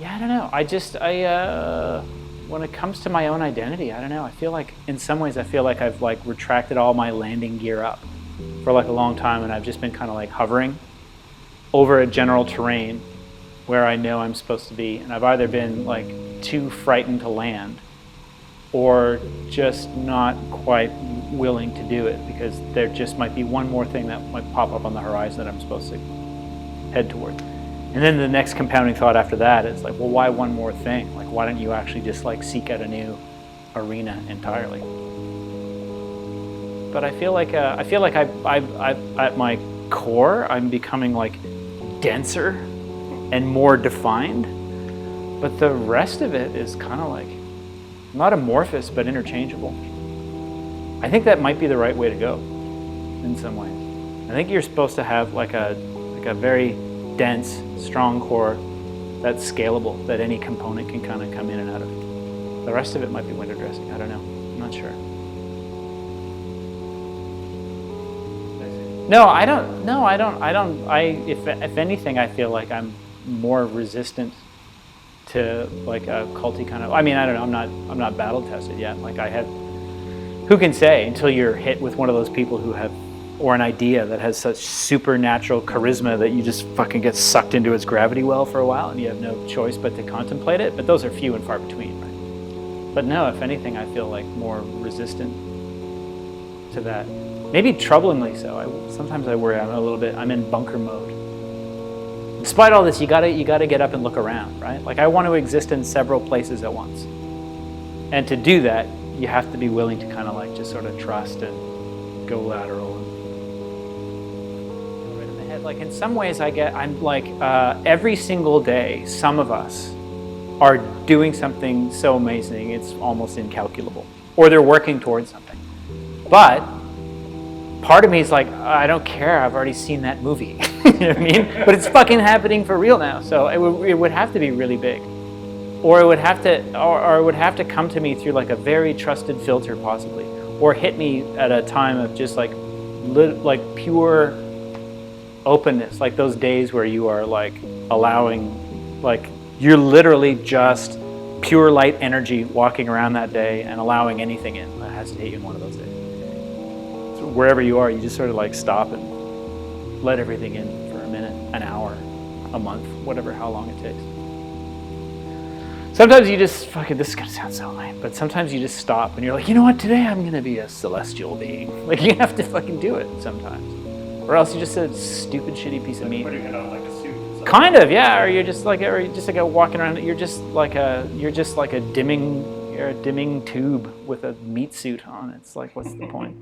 Yeah, I don't know. When it comes to my own identity, I don't know. I feel like, in some ways, I feel like I've like retracted all my landing gear up for like a long time, and I've just been kind of like hovering over a general terrain where I know I'm supposed to be, and I've either been like too frightened to land, or just not quite willing to do it because there just might be one more thing that might pop up on the horizon that I'm supposed to head toward. And then the next compounding thought after that is like, well, why one more thing? Like, why don't you actually just like seek out a new arena entirely? But I feel like I at my core, I'm becoming like denser and more defined. But the rest of it is kind of like not amorphous, but interchangeable. I think that might be the right way to go in some ways. I think you're supposed to have like a very dense, strong core that's scalable, that any component can kind of come in and out of. The rest of it might be window dressing. I don't know. I'm not sure. No, I don't. No, I don't. If anything, I feel like I'm more resistant to like a culty kind of. I mean, I don't know. I'm not battle tested yet. Like I have. Who can say until you're hit with one of those people who have, or an idea that has such supernatural charisma that you just fucking get sucked into its gravity well for a while and you have no choice but to contemplate it. But those are few and far between, right? But no, if anything, I feel like more resistant to that. Maybe troublingly so. Sometimes I worry I'm in bunker mode. Despite all this, you gotta get up and look around, right? Like I want to exist in several places at once. And to do that, you have to be willing to kind of like just sort of trust and go lateral. Like in some ways I'm like every single day, some of us are doing something so amazing it's almost incalculable, or they're working towards something. But part of me is like, I don't care, I've already seen that movie. You know what I mean? But it's fucking happening for real now, so it would have to be really big, or it would have to come to me through like a very trusted filter possibly, or hit me at a time of just like pure openness, like those days where you are like allowing, like you're literally just pure light energy walking around that day and allowing anything in that has to hit you in one of those days. So wherever you are, you just sort of like stop and let everything in for a minute, an hour, a month, whatever, how long it takes. Sometimes you just fucking, this is gonna sound so lame, but sometimes you just stop and you're like, you know what, today I'm gonna be a celestial being. Like you have to fucking do it sometimes. Or else you're just a stupid, shitty piece of meat. Putting it on like a suit. Kind of, yeah. Or you're just like walking around. You're just like a dimming tube with a meat suit on. It's like, what's the point?